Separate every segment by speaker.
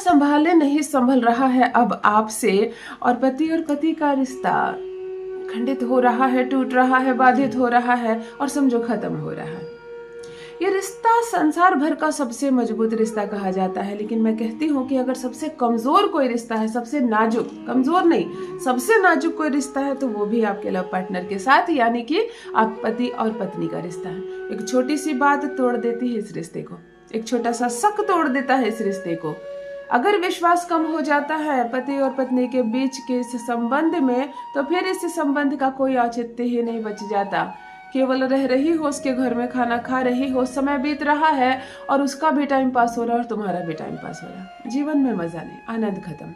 Speaker 1: संभाले नहीं संभल रहा है अब आपसे, और पति का रिश्ता खंडित हो रहा है, टूट रहा है, बाधित हो रहा है और समझो खत्म हो रहा है। ये रिश्ता संसार भर का सबसे मजबूत रिश्ता कहा जाता है, लेकिन मैं कहती हूँ कि अगर सबसे कमजोर कोई रिश्ता है, सबसे नाजुक, कमजोर नहीं, सबसे नाजुक कोई रिश्ता है तो वो भी आपके लव पार्टनर के साथ, यानी कि आप पति और पत्नी का रिश्ता है। एक छोटी सी बात तोड़ देती है इस रिश्ते को, एक छोटा सा शक तोड़ देता है इस रिश्ते को। अगर विश्वास कम हो जाता है पति और पत्नी के बीच के इस संबंध में, तो फिर इस संबंध का कोई औचित्य ही नहीं बच जाता। केवल रह रही हो उसके घर में, खाना खा रही हो, समय बीत रहा है और उसका भी टाइम पास हो रहा है और तुम्हारा भी टाइम पास हो रहा है। जीवन में मजा नहीं, आनंद खत्म।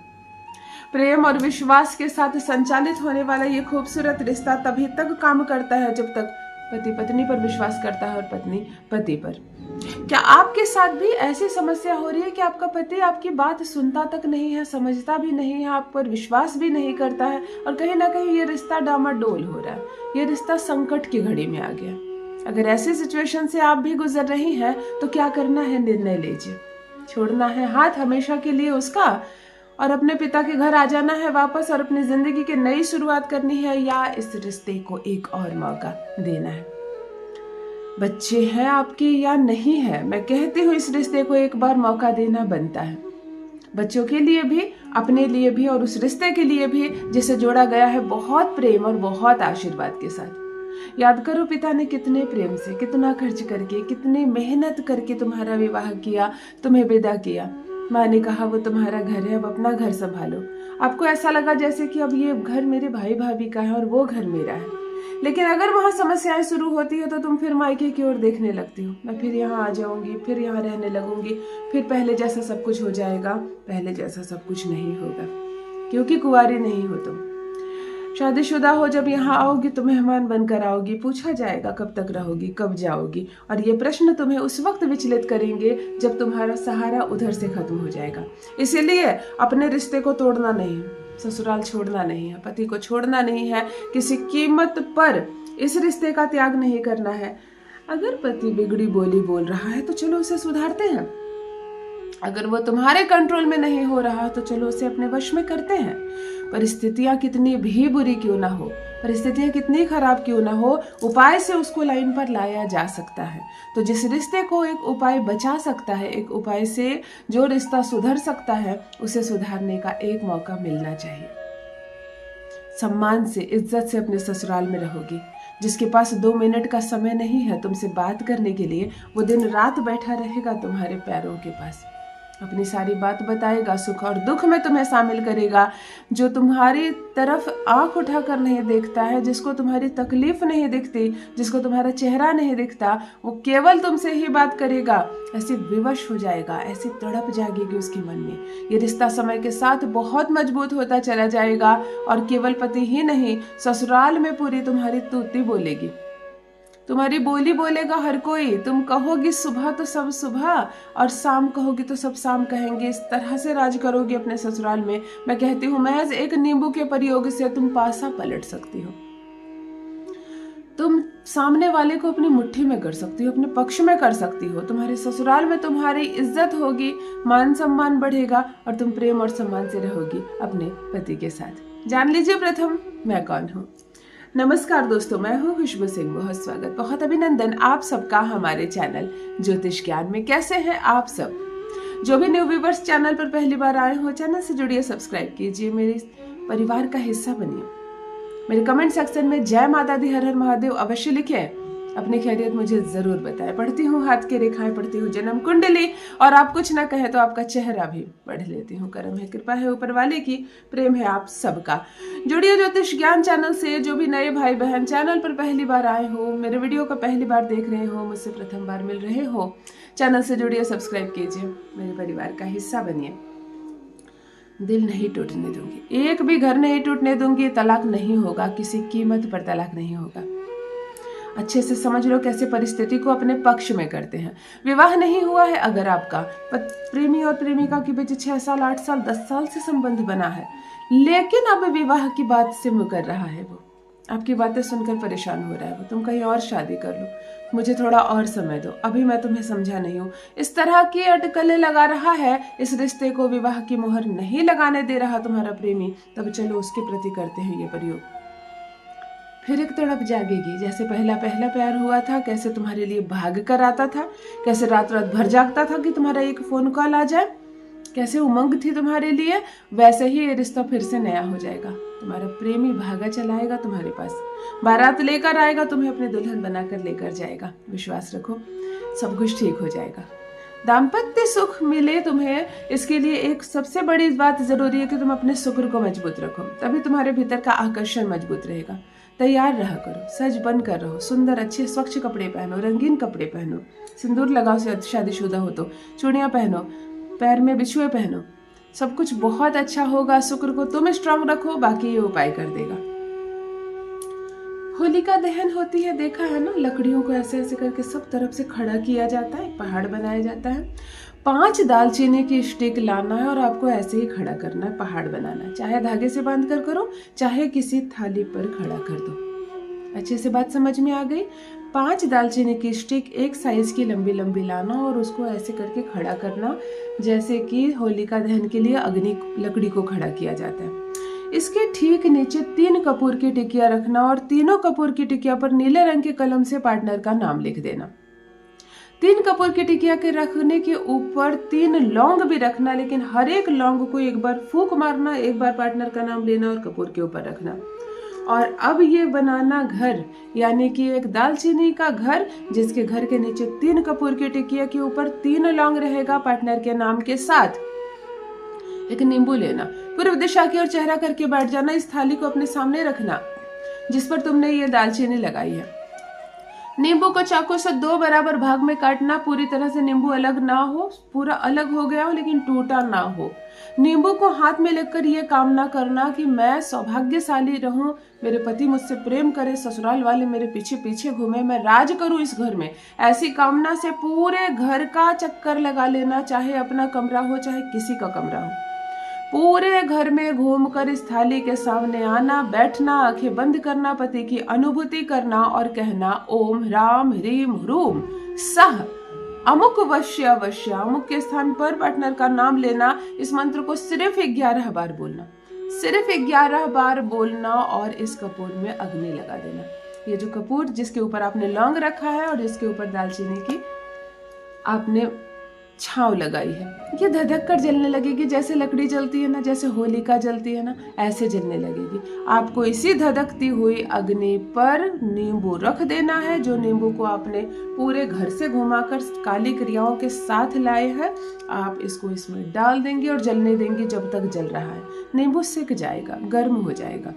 Speaker 1: प्रेम और विश्वास के साथ संचालित होने वाला ये खूबसूरत रिश्ता तभी तक काम करता है जब तक पति पत्नी पर विश्वास करता है और पत्नी पति पर। क्या आपके साथ भी ऐसी समस्या हो रही है कि आपका पति आपकी बात सुनता तक नहीं है, समझता भी नहीं है, आप पर विश्वास भी नहीं करता है और कहीं ना कहीं ये रिश्ता डामाडोल हो रहा है, ये रिश्ता संकट की घड़ी में आ गया? अगर ऐसी सिचुएशन से आप भी गुजर रही हैं तो क्या करना है, निर्णय लीजिए। छोड़ना है हाथ हमेशा के लिए उसका और अपने पिता के घर आ जाना है वापस और अपनी जिंदगी की नई शुरुआत करनी है, या इस रिश्ते को एक और मौका देना है? बच्चे हैं आपके या नहीं है, मैं कहती हूँ इस रिश्ते को एक बार मौका देना बनता है, बच्चों के लिए भी, अपने लिए भी और उस रिश्ते के लिए भी जिसे जोड़ा गया है बहुत प्रेम और बहुत आशीर्वाद के साथ। याद करो पिता ने कितने प्रेम से, कितना खर्च करके, कितनी मेहनत करके तुम्हारा विवाह किया, तुम्हें विदा किया। माँ ने कहा वो तुम्हारा घर है, अब अपना घर संभालो। आपको ऐसा लगा जैसे कि अब ये घर मेरे भाई भाभी का है और वो घर मेरा है, लेकिन अगर वहां समस्याएं शुरू होती है तो तुम फिर मायके की ओर देखने लगती हो। मैं फिर यहाँ आ जाऊंगी, फिर यहाँ रहने लगूंगी, फिर पहले जैसा सब कुछ हो जाएगा। पहले जैसा सब कुछ नहीं होगा, क्योंकि कुंवारी नहीं हो तुम। शादीशुदा हो, जब यहाँ आओगी तो मेहमान बनकर आओगी, पूछा जाएगा कब तक रहोगी, कब जाओगी, और ये प्रश्न तुम्हें उस वक्त विचलित करेंगे जब तुम्हारा सहारा उधर से खत्म हो जाएगा। इसीलिए अपने रिश्ते को तोड़ना नहीं, ससुराल छोड़ना नहीं है, पति को छोड़ना नहीं है, किसी कीमत पर इस रिश्ते का त्याग नहीं करना है। अगर पति बिगड़ी बोली बोल रहा है तो चलो उसे सुधारते हैं, अगर वो तुम्हारे कंट्रोल में नहीं हो रहा तो चलो उसे अपने वश में करते हैं। परिस्थितियां कितनी भी बुरी क्यों ना हो, परिस्थितियां कितनी खराब क्यों ना हो, उपाय से उसको लाइन पर लाया जा सकता है। तो जिस रिश्ते को एक उपाय बचा सकता है, एक उपाय से जो रिश्ता सुधर सकता है, उसे सुधारने का एक मौका मिलना चाहिए। सम्मान से, इज्जत से अपने ससुराल में रहोगी। जिसके पास 2 मिनट का समय नहीं है तुमसे बात करने के लिए, वो दिन रात बैठा रहेगा तुम्हारे पैरों के पास, अपनी सारी बात बताएगा, सुख और दुख में तुम्हें शामिल करेगा। जो तुम्हारी तरफ आंख उठाकर नहीं देखता है, जिसको तुम्हारी तकलीफ नहीं दिखती, जिसको तुम्हारा चेहरा नहीं दिखता, वो केवल तुमसे ही बात करेगा। ऐसी विवश हो जाएगा, ऐसी तड़प जागेगी उसके मन में। ये रिश्ता समय के साथ बहुत मजबूत होता चला जाएगा और केवल पति ही नहीं, ससुराल में पूरी तुम्हारी तूती बोलेगी, तुम्हारी बोली बोलेगा हर कोई। तुम कहोगी सुबह तो सब सुबह और शाम कहोगी तो सब शाम कहेंगे। इस तरह से राज करोगी अपने ससुराल में। मैं कहती हूँ महज एक नींबू के प्रयोग से तुम पासा पलट सकती हो। तुम सामने वाले को अपनी मुट्ठी में कर सकती हो, अपने पक्ष में कर सकती हो। तुम्हारे ससुराल में तुम्हारी इज्जत होगी, मान सम्मान बढ़ेगा और तुम प्रेम और सम्मान से रहोगी अपने पति के साथ। जान लीजिए प्रथम मैं कौन हूँ। नमस्कार दोस्तों, मैं हूँ खुशबू सिंह। बहुत स्वागत, बहुत अभिनंदन आप सबका हमारे चैनल ज्योतिष ज्ञान में। कैसे हैं आप सब? जो भी न्यू व्यूअर्स चैनल पर पहली बार आए हो, चैनल से जुड़िए, सब्सक्राइब कीजिए, मेरे परिवार का हिस्सा बनिए। मेरे कमेंट सेक्शन में जय माता दी, हर हर महादेव अवश्य लिखे। अपनी खैरियत मुझे जरूर बताएं। पढ़ती हूँ हाथ की रेखाएं, पढ़ती हूँ जन्म कुंडली, और आप कुछ ना कहे तो आपका चेहरा भी पढ़ लेती हूँ। करम है, कृपा है ऊपर वाले की, प्रेम है आप सबका। जुड़िए ज्योतिष ज्ञान चैनल से। जो भी नए भाई बहन चैनल पर पहली बार आए हो, मेरे वीडियो को पहली बार देख रहे हो, मुझसे प्रथम बार मिल रहे हो, चैनल से जुड़िए, सब्सक्राइब कीजिए, मेरे परिवार का हिस्सा बनिए। दिल नहीं टूटने दूंगी, एक भी घर नहीं टूटने दूंगी। तलाक नहीं होगा, किसी कीमत पर तलाक नहीं होगा। अच्छे से समझ लो कैसे परिस्थिति को अपने पक्ष में करते हैं। विवाह नहीं हुआ है अगर आपका, प्रेमी और प्रेमिका के बीच 6 साल, 8 साल, 10 साल से संबंध बना है, लेकिन अब विवाह की बात से मुकर रहा है, वो आपकी बातें सुनकर परेशान हो रहा है, वो तुम कहीं और शादी कर लो, मुझे थोड़ा और समय दो, अभी मैं तुम्हें समझा नहीं हूँ। इस तरह की अटकलें लगा रहा है, इस रिश्ते को विवाह की मोहर नहीं लगाने दे रहा तुम्हारा प्रेमी, तब चलो उसके प्रति करते हैं ये प्रयोग। फिर एक तड़प जागेगी, जैसे पहला पहला प्यार हुआ था, कैसे तुम्हारे लिए भाग कर आता था, कैसे रात रात भर जागता था कि तुम्हारा एक फोन कॉल आ जाए, कैसे उमंग थी तुम्हारे लिए, वैसे ही ये रिश्ता फिर से नया हो जाएगा। तुम्हारा प्रेमी भागा चलाएगा तुम्हारे पास, बारात लेकर आएगा, तुम्हें अपने दुल्हन बनाकर लेकर जाएगा। विश्वास रखो, सब कुछ ठीक हो जाएगा। दाम्पत्य सुख मिले तुम्हें, इसके लिए एक सबसे बड़ी बात जरूरी है कि तुम अपने शुक्र को मजबूत रखो, तभी तुम्हारे भीतर का आकर्षण मजबूत रहेगा। तैयार रहा करो, सज बन कर रहो, सुंदर अच्छे स्वच्छ कपड़े पहनो, रंगीन कपड़े पहनो, सिंदूर लगाओ से शादीशुदा हो तो, चूड़ियां पहनो, पैर में बिछुए पहनो, सब कुछ बहुत अच्छा होगा। शुक्र को तुम स्ट्रांग रखो, बाकी ये उपाय कर देगा। होलिका दहन होती है, देखा है ना, लकड़ियों को ऐसे ऐसे करके सब तरफ से खड़ा किया जाता है, पहाड़ बनाया जाता है। 5 दालचीनी की स्टिक लाना है और आपको ऐसे ही खड़ा करना है, पहाड़ बनाना है। चाहे धागे से बांध कर करो, चाहे किसी थाली पर खड़ा कर दो। अच्छे से बात समझ में आ गई? 5 दालचीनी की स्टिक एक साइज की लंबी लंबी लाना और उसको ऐसे करके खड़ा करना, जैसे कि होलिका दहन के लिए अग्नि लकड़ी को खड़ा किया जाता है। इसके ठीक नीचे 3 कपूर की टिकिया रखना और तीनों कपूर की टिकिया पर नीले रंग के कलम से पार्टनर का नाम लिख देना। 3 कपूर की टिकिया के रखने के ऊपर 3 लौंग भी रखना, लेकिन हर एक लौंग को एक बार फूंक मारना, एक बार पार्टनर का नाम लेना और कपूर के ऊपर रखना। और अब ये बनाना घर, यानी कि एक दालचीनी का घर, जिसके घर के नीचे 3 कपूर की टिकिया के ऊपर 3 लौंग रहेगा पार्टनर के नाम के साथ। एक नींबू लेना, पूर्व दिशा की ओर चेहरा करके बैठ जाना, इस थाली को अपने सामने रखना जिस पर तुमने ये दालचीनी लगाई है। नींबू को चाकू से 2 बराबर भाग में काटना, पूरी तरह से नींबू अलग ना हो, पूरा अलग हो गया हो लेकिन टूटा ना हो। नींबू को हाथ में लेकर ये कामना करना कि मैं सौभाग्यशाली रहूं, मेरे पति मुझसे प्रेम करे, ससुराल वाले मेरे पीछे पीछे घूमे, मैं राज करूं इस घर में। ऐसी कामना से पूरे घर का चक्कर लगा लेना, चाहे अपना कमरा हो चाहे किसी का कमरा हो। पूरे घर में घूमकर इस थाली के सामने आना, बैठना, आंखें बंद करना, पति की अनुभूति करना और कहना ओम राम ह्रीम ह्रूम सह अमुक वश्य अवश्य। अमुक के स्थान पर पार्टनर का नाम लेना, इस मंत्र को सिर्फ 11 बार बोलना, सिर्फ 11 बार बोलना और इस कपूर में अग्नि लगा देना। ये जो कपूर जिसके ऊपर आपने लौंग रखा है और जिसके ऊपर दालचीनी की आपने छाव लगाई है, ये धधक कर जलने लगेगी, जैसे लकड़ी जलती है ना, जैसे होलिका जलती है ना, ऐसे जलने लगेगी। आपको इसी धधकती हुई अग्नि पर नींबू रख देना है, जो नींबू को आपने पूरे घर से घुमाकर काली क्रियाओं के साथ लाए हैं। आप इसको इसमें डाल देंगे और जलने देंगे जब तक जल रहा है। नींबू सिक जाएगा, गर्म हो जाएगा।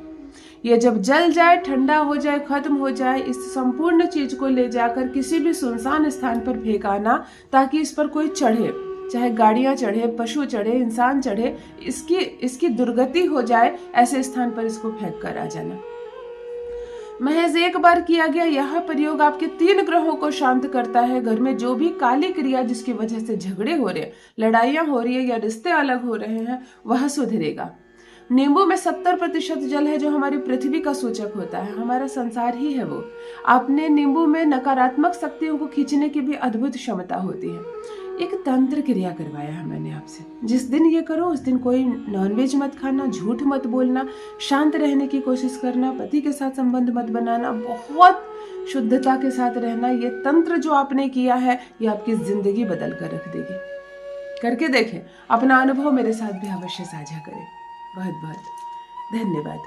Speaker 1: ये जब जल जाए, ठंडा हो जाए, खत्म हो जाए, इस संपूर्ण चीज को ले जाकर किसी भी सुनसान स्थान पर फेंकाना, ताकि इस पर कोई चढ़े, चाहे गाड़ियां चढ़े, पशु चढ़े, इंसान चढ़े, इसकी दुर्गति हो जाए, ऐसे स्थान पर इसको फेंक कर आ जाना। महज एक बार किया गया यह प्रयोग आपके 3 ग्रहों को शांत करता है। घर में जो भी काली क्रिया जिसकी वजह से झगड़े हो रहे हैं, लड़ाइयां हो रही है या रिश्ते अलग हो रहे हैं, वह सुधरेगा। नींबू में 70% जल है, जो हमारी पृथ्वी का सूचक होता है, हमारा संसार ही है वो। आपने नींबू में नकारात्मक शक्तियों को खींचने की भी अद्भुत क्षमता होती है। एक तंत्र क्रिया करवाया है मैंने आपसे, जिस दिन ये करो उस दिन कोई नॉनवेज मत खाना, झूठ मत बोलना, शांत रहने की कोशिश करना, पति के साथ संबंध मत बनाना, बहुत शुद्धता के साथ रहना। ये तंत्र जो आपने किया है, ये आपकी जिंदगी बदल कर रख देगी। करके देखें, अपना अनुभव मेरे साथ भी अवश्य साझा करें। बहुत बहुत धन्यवाद।